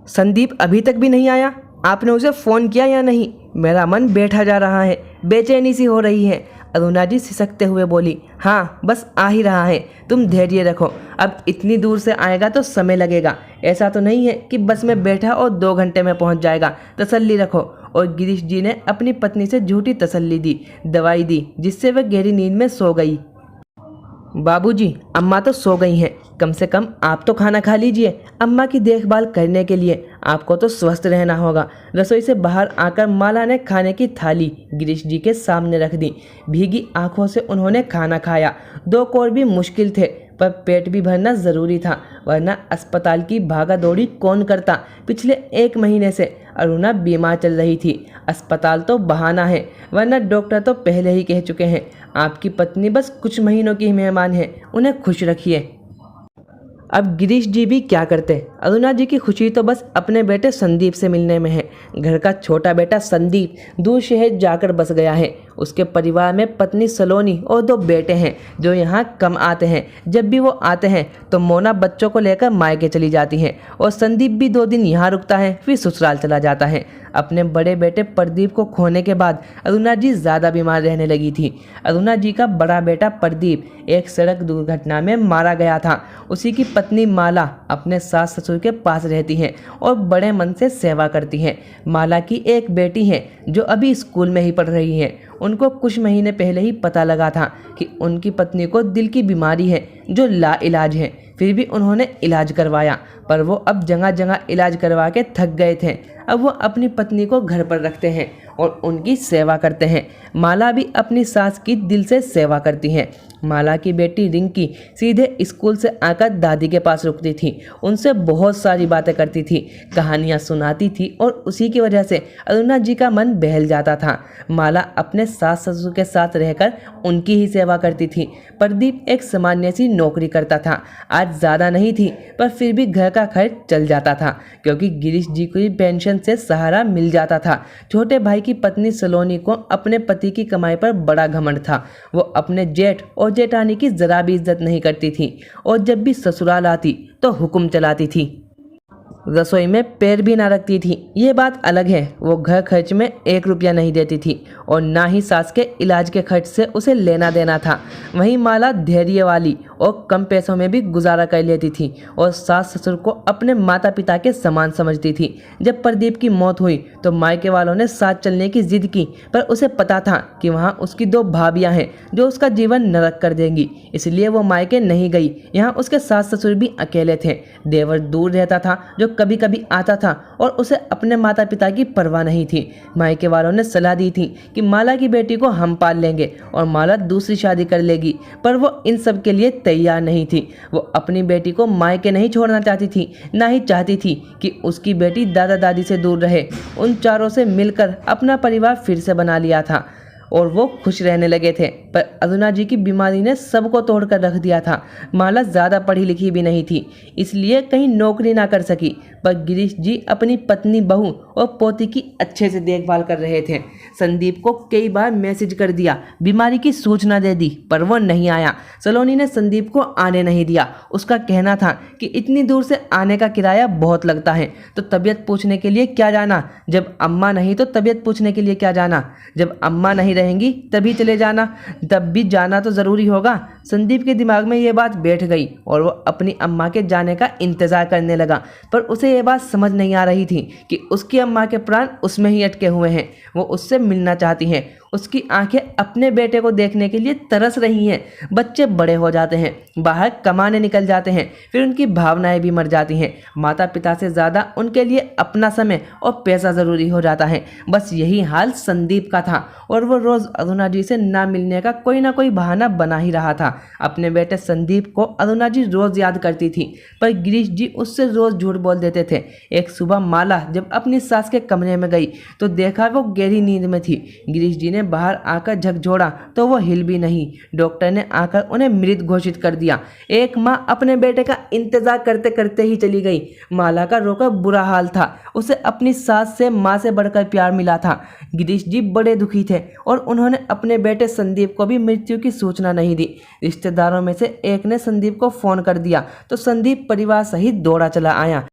संदीप अभी तक भी नहीं आया? आपने उसे फ़ोन किया या नहीं? मेरा मन बैठा जा रहा है, बेचैनी सी हो रही है। अरुणा जी सिसकते हुए बोली। हाँ, बस आ ही रहा है, तुम धैर्य रखो। अब इतनी दूर से आएगा तो समय लगेगा। ऐसा तो नहीं है कि बस में बैठा और 2 घंटे में पहुंच जाएगा। तसल्ली रखो। और गिरीश जी ने अपनी पत्नी से झूठी तसल्ली दी, दवाई दी, जिससे वह गहरी नींद में सो गई। बाबूजी, अम्मा तो सो गई हैं। कम से कम आप तो खाना खा लीजिए। अम्मा की देखभाल करने के लिए आपको तो स्वस्थ रहना होगा। रसोई से बाहर आकर माला ने खाने की थाली गिरीश जी के सामने रख दी। भीगी आंखों से उन्होंने खाना खाया। 2 कौर भी मुश्किल थे, पर पेट भी भरना ज़रूरी था, वरना अस्पताल की भागा दौड़ी कौन करता। पिछले 1 महीने से अरुणा बीमार चल रही थी। अस्पताल तो बहाना है, वरना डॉक्टर तो पहले ही कह चुके हैं आपकी पत्नी बस कुछ महीनों की मेहमान है, उन्हें खुश रखिए। अब गिरीश जी भी क्या करते। अरुणा जी की खुशी तो बस अपने बेटे संदीप से मिलने में है। घर का छोटा बेटा संदीप दूर शहर जाकर बस गया है। उसके परिवार में पत्नी सलोनी और 2 बेटे हैं जो यहाँ कम आते हैं। जब भी वो आते हैं तो मोना बच्चों को लेकर मायके चली जाती है और संदीप भी 2 दिन यहाँ रुकता है, फिर ससुराल चला जाता है। अपने बड़े बेटे प्रदीप को खोने के बाद अरुणा जी ज़्यादा बीमार रहने लगी थी। अरुणा जी का बड़ा बेटा प्रदीप एक सड़क दुर्घटना में मारा गया था। उसी की पत्नी माला अपने सास ससुर के पास रहती है और बड़े मन से सेवा करती है। माला की एक बेटी है जो अभी स्कूल में ही पढ़ रही है। उनको कुछ महीने पहले ही पता लगा था कि उनकी पत्नी को दिल की बीमारी है जो लाइलाज है। फिर भी उन्होंने इलाज करवाया, पर वो अब जगह जगह इलाज करवा के थक गए थे। अब वो अपनी पत्नी को घर पर रखते हैं और उनकी सेवा करते हैं। माला भी अपनी सास की दिल से सेवा करती है। माला की बेटी रिंकी सीधे स्कूल से आकर दादी के पास रुकती थी, उनसे बहुत सारी बातें करती थी, कहानियाँ सुनाती थी और उसी की वजह से अरुणा जी का मन बहल जाता था। माला अपने सास ससुर के साथ रहकर उनकी ही सेवा करती थी। प्रदीप एक सामान्य सी नौकरी करता था, आज ज़्यादा नहीं थी पर फिर भी घर का खर्च चल जाता था क्योंकि गिरीश जी को पेंशन से सहारा मिल जाता था। छोटे भाई की पत्नी सलोनी को अपने पति की कमाई पर बड़ा घमंड था। वो अपने जेठ और जेठानी की जरा भी इज्जत नहीं करती थी और जब भी ससुराल आती तो हुक्म चलाती थी। रसोई में पैर भी ना रखती थी। ये बात अलग है, वो घर खर्च में 1 रुपया नहीं देती थी और ना ही सास के इलाज के खर्च से उसे लेना देना था। वहीं माला धैर्य वाली और कम पैसों में भी गुजारा कर लेती थी और सास ससुर को अपने माता पिता के समान समझती थी। जब प्रदीप की मौत हुई तो मायके वालों ने साथ चलने की जिद की, पर उसे पता था कि वहाँ उसकी 2 भाभियाँ हैं जो उसका जीवन नरक कर देंगी, इसलिए वो मायके नहीं गई। यहाँ उसके सास ससुर भी अकेले थे। देवर दूर रहता था जो कभी कभी आता था और उसे अपने माता पिता की परवाह नहीं थी। मायके वालों ने सलाह दी थी कि माला की बेटी को हम पाल लेंगे और माला दूसरी शादी कर लेगी, पर वो इन सब के लिए तैयार नहीं थी। वो अपनी बेटी को मायके नहीं छोड़ना चाहती थी, ना ही चाहती थी कि उसकी बेटी दादा दादी से दूर रहे। उन चारों से मिलकर अपना परिवार फिर से बना लिया था और वो खुश रहने लगे थे, पर अरुणा जी की बीमारी ने सबको तोड़कर रख दिया था। माला ज़्यादा पढ़ी लिखी भी नहीं थी, इसलिए कहीं नौकरी ना कर सकी, पर गिरीश जी अपनी पत्नी, बहू और पोती की अच्छे से देखभाल कर रहे थे। संदीप को कई बार मैसेज कर दिया, बीमारी की सूचना दे दी, पर वो नहीं आया। सलोनी ने संदीप को आने नहीं दिया। उसका कहना था कि इतनी दूर से आने का किराया बहुत लगता है, तो तबीयत पूछने के लिए क्या जाना, जब अम्मा नहीं तो तबीयत पूछने के लिए क्या जाना, जब अम्मा नहीं रहेंगी तभी चले जाना, तब भी जाना तो ज़रूरी होगा। संदीप के दिमाग में ये बात बैठ गई और वो अपनी अम्मा के जाने का इंतज़ार करने लगा, पर उसे ये बात समझ नहीं आ रही थी कि उसकी अम्मा के प्राण उसमें ही अटके हुए हैं। वो उससे मिलना चाहती हैं। उसकी आंखें अपने बेटे को देखने के लिए तरस रही हैं। बच्चे बड़े हो जाते हैं, बाहर कमाने निकल जाते हैं, फिर उनकी भावनाएं भी मर जाती हैं। माता पिता से ज़्यादा उनके लिए अपना समय और पैसा ज़रूरी हो जाता है। बस यही हाल संदीप का था और वो रोज़ अरुणा जी से ना मिलने का कोई ना कोई बहाना बना ही रहा था। अपने बेटे संदीप को अरुणा जी रोज़ याद करती थी, पर गिरीश जी उससे रोज़ झूठ बोल देते थे। एक सुबह माला जब अपनी सास के कमरे में गई तो देखा वो गहरी नींद में थी। गिरीश जी ने बाहर आकर झकझोड़ा तो वो हिल भी नहीं। डॉक्टर ने आकर उन्हें मृत घोषित कर दिया। एक माँ अपने बेटे का इंतजार करते करते ही चली गई। माला का रोकर बुरा हाल था। उसे अपनी सास से माँ से बढ़कर प्यार मिला था। गिरीश जी बड़े दुखी थे और उन्होंने अपने बेटे संदीप को भी मृत्यु की सूचना नहीं दी। रिश्तेदारों में से एक ने संदीप को फोन कर दिया तो संदीप परिवार सहित दौड़ा चला आया।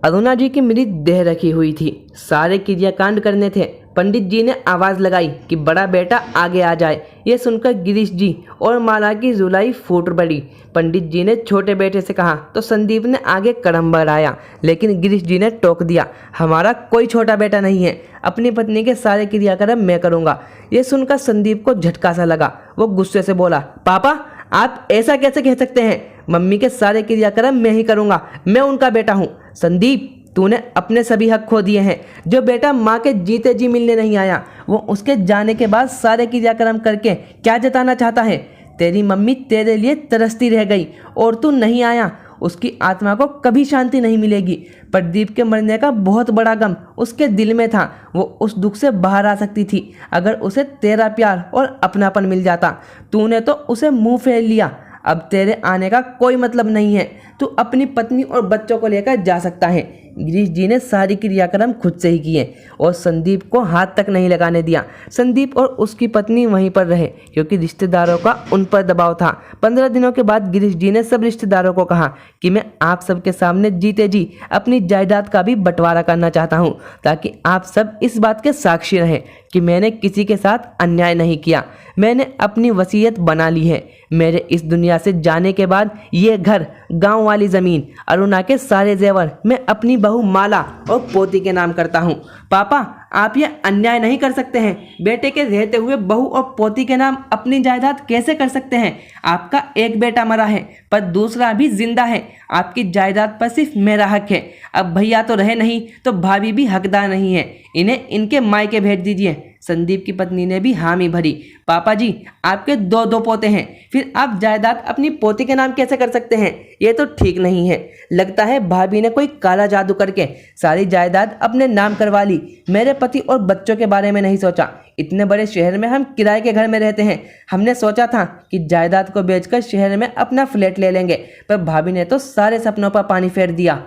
अरुणा जी की मृतदेह रखी हुई थी। सारे क्रियाकांड करने थे। पंडित जी ने आवाज़ लगाई कि बड़ा बेटा आगे आ जाए। ये सुनकर गिरीश जी और माला की जुलाई फूट पड़ी। पंडित जी ने छोटे बेटे से कहा तो संदीप ने आगे कदम बढ़ाया, लेकिन गिरीश जी ने टोक दिया, हमारा कोई छोटा बेटा नहीं है, अपनी पत्नी के सारे क्रियाक्रम मैं करूँगा। ये सुनकर संदीप को झटका सा लगा। वो गुस्से से बोला, पापा आप ऐसा कैसे कह सकते हैं? मम्मी के सारे क्रियाक्रम मैं ही करूँगा, मैं उनका बेटा हूँ। संदीप, तूने अपने सभी हक खो दिए हैं। जो बेटा माँ के जीते जी मिलने नहीं आया, वो उसके जाने के बाद सारे क्रियाक्रम करके क्या जताना चाहता है? तेरी मम्मी तेरे लिए तरसती रह गई और तू नहीं आया। उसकी आत्मा को कभी शांति नहीं मिलेगी। प्रदीप के मरने का बहुत बड़ा गम उसके दिल में था। वो उस दुख से बाहर आ सकती थी अगर उसे तेरा प्यार और अपनापन मिल जाता। तूने तो उसे मुंह फेर लिया। अब तेरे आने का कोई मतलब नहीं है। तू अपनी पत्नी और बच्चों को लेकर जा सकता है। गिरीश जी ने सारी क्रियाक्रम खुद से ही किए और संदीप को हाथ तक नहीं लगाने दिया। संदीप और उसकी पत्नी वहीं पर रहे क्योंकि रिश्तेदारों का उन पर दबाव था। 15 दिनों के बाद गिरीश जी ने सब रिश्तेदारों को कहा कि मैं आप सबके सामने जीते जी अपनी जायदाद का भी बंटवारा करना चाहता हूँ, ताकि आप सब इस बात के साक्षी रहें कि मैंने किसी के साथ अन्याय नहीं किया। मैंने अपनी वसीयत बना ली है। मेरे इस दुनिया से जाने के बाद ये घर, गांव वाली ज़मीन, अरुणा के सारे जेवर मैं अपनी बहू माला और पोती के नाम करता हूँ। पापा, आप ये अन्याय नहीं कर सकते हैं। बेटे के रहते हुए बहू और पोती के नाम अपनी जायदाद कैसे कर सकते हैं? आपका एक बेटा मरा है पर दूसरा भी जिंदा है। आपकी जायदाद पर सिर्फ मेरा हक है। अब भैया तो रहे नहीं तो भाभी भी हकदार नहीं है। इन्हें इनके मायके भेज दीजिए। संदीप की पत्नी ने भी हामी भरी। पापा जी, आपके दो पोते हैं, फिर आप जायदाद अपनी पोती के नाम कैसे कर सकते हैं? ये तो ठीक नहीं है। लगता है भाभी ने कोई काला जादू करके सारी जायदाद अपने नाम करवा ली। मेरे पति और बच्चों के बारे में नहीं सोचा। इतने बड़े शहर में हम किराए के घर में रहते हैं। हमने सोचा था कि जायदाद को बेचकर शहर में अपना फ्लैट ले लेंगे, पर भाभी ने तो सारे सपनों पर पानी फेर दिया।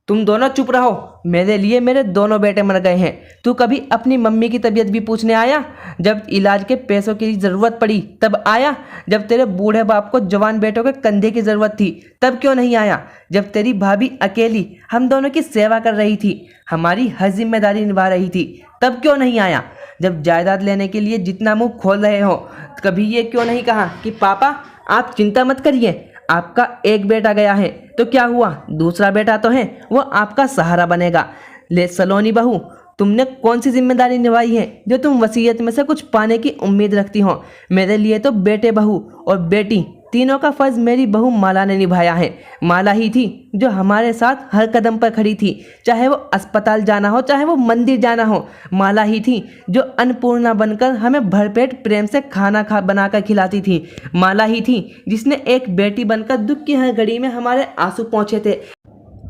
तुम दोनों चुप रहो। मेरे लिए मेरे दोनों बेटे मर गए हैं। तू कभी अपनी मम्मी की तबीयत भी पूछने आया? जब इलाज के पैसों की ज़रूरत पड़ी तब आया? जब तेरे बूढ़े बाप को जवान बेटों के कंधे की ज़रूरत थी तब क्यों नहीं आया? जब तेरी भाभी अकेली हम दोनों की सेवा कर रही थी, हमारी हर जिम्मेदारी निभा रही थी, तब क्यों नहीं आया? जब जायदाद लेने के लिए जितना मुँह खोल रहे हो, कभी ये क्यों नहीं कहा कि पापा आप चिंता मत करिए, आपका एक बेटा गया है तो क्या हुआ, दूसरा बेटा तो है, वो आपका सहारा बनेगा। ले सलोनी बहू, तुमने कौन सी जिम्मेदारी निभाई है जो तुम वसीयत में से कुछ पाने की उम्मीद रखती हो? मेरे लिए तो बेटे, बहू और बेटी तीनों का फर्ज मेरी बहू माला ने निभाया है। माला ही थी जो हमारे साथ हर कदम पर खड़ी थी, चाहे वो अस्पताल जाना हो, चाहे वो मंदिर जाना हो। माला ही थी जो अन्नपूर्णा बनकर हमें भरपेट प्रेम से खाना बनाकर खिलाती थी। माला ही थी जिसने एक बेटी बनकर दुख की हर घड़ी में हमारे आंसू पोंछे थे।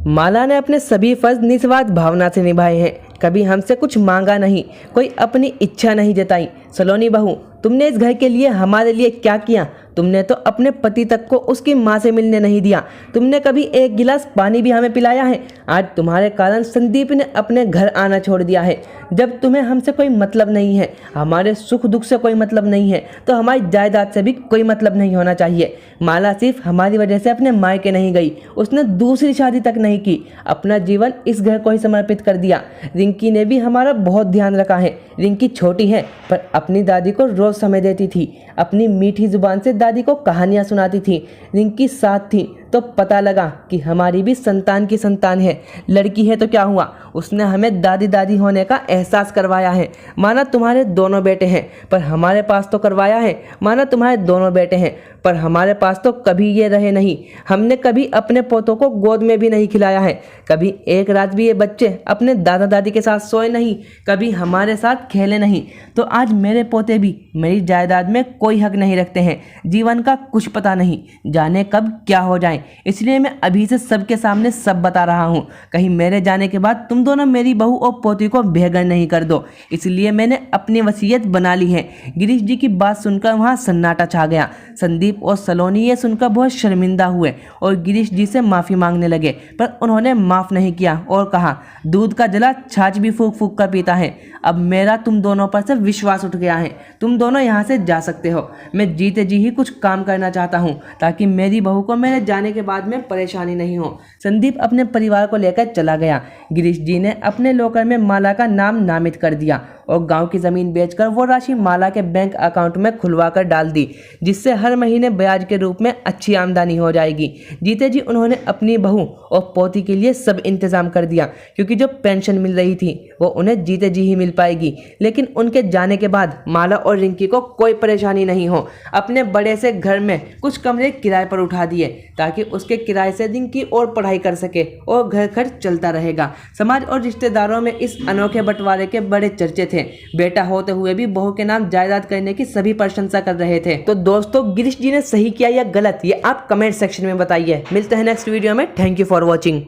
माला ने अपने सभी फर्ज निस्वार्थ भावना से निभाए हैं। कभी हमसे कुछ मांगा नहीं, कोई अपनी इच्छा नहीं जताई। सलोनी बहू, तुमने इस घर के लिए हमारे लिए क्या किया? तुमने तो अपने पति तक को उसकी माँ से मिलने नहीं दिया। तुमने कभी एक गिलास पानी भी हमें पिलाया है? आज तुम्हारे कारण संदीप ने अपने घर आना छोड़ दिया है। जब तुम्हें हमसे कोई मतलब नहीं है, हमारे सुख दुख से कोई मतलब नहीं है, तो हमारी जायदाद से भी कोई मतलब नहीं होना चाहिए। माला सिर्फ हमारी वजह से अपने मायके नहीं गई, उसने दूसरी शादी तक नहीं की, अपना जीवन इस घर को ही समर्पित कर दिया। रिंकी ने भी हमारा बहुत ध्यान रखा है। रिंकी छोटी है पर अपनी दादी को रोज समय देती थी, अपनी मीठी जुबान से दादी को कहानियाँ सुनाती थी। रिंकी साथ थी तो पता लगा कि हमारी भी संतान की संतान है। लड़की है तो क्या हुआ, उसने हमें दादी दादी होने का एहसास करवाया है। माना तुम्हारे दोनों बेटे हैं पर हमारे पास तो करवाया है। माना तुम्हारे दोनों बेटे हैं पर हमारे पास तो कभी ये रहे नहीं। हमने कभी अपने पोतों को गोद में भी नहीं खिलाया है। कभी एक रात भी ये बच्चे अपने दादा दादी के साथ सोए नहीं, कभी हमारे साथ खेले नहीं। तो आज मेरे पोते भी मेरी जायदाद में कोई हक नहीं रखते हैं। जीवन का कुछ पता नहीं, जाने कब क्या हो जाए, इसलिए मैं अभी से सबके सामने सब बता रहा हूँ। कहीं मेरे जाने के बाद तुम दोनों मेरी बहू और पोती को बेघर नहीं कर दो, इसलिए मैंने अपनी वसीयत बना ली है। गिरीश जी की बात सुनकर वहाँ सन्नाटा छा गया। संदीप और सलोनी ये सुनकर बहुत शर्मिंदा हुए और गिरीश जी से माफ़ी मांगने लगे, पर उन्होंने माफ़ नहीं किया और कहा, दूध का जला छाछ भी फूक फूक कर पीता है। अब मेरा तुम दोनों पर से विश्वास उठ गया है। तुम दोनों यहाँ से जा सकते हो। मैं जीते जी ही कुछ काम करना चाहता हूँ ताकि मेरी बहू को मेरे जाने जाने के बाद में परेशानी नहीं हो। संदीप अपने परिवार को लेकर चला गया। गिरीश जी ने अपने लॉकर में माला का नाम नामित कर दिया और गांव की ज़मीन बेचकर वो राशि माला के बैंक अकाउंट में खुलवा कर डाल दी, जिससे हर महीने ब्याज के रूप में अच्छी आमदनी हो जाएगी। जीते जी उन्होंने अपनी बहू और पोती के लिए सब इंतजाम कर दिया, क्योंकि जो पेंशन मिल रही थी वो उन्हें जीते जी ही मिल पाएगी। लेकिन उनके जाने के बाद माला और रिंकी को कोई परेशानी नहीं हो। अपने बड़े से घर में कुछ कमरे किराए पर उठा दिए ताकि उसके किराए से रिंकी और पढ़ाई कर सके और घर खर्च चलता रहेगा। समाज और रिश्तेदारों में इस अनोखे बंटवारे के बड़े चर्चे थे। बेटा होते हुए भी बहू के नाम जायदाद करने की सभी प्रशंसा कर रहे थे। तो दोस्तों, गिरीश जी ने सही किया या गलत, ये आप कमेंट सेक्शन में बताइए। मिलते हैं नेक्स्ट वीडियो में। Thank you for watching.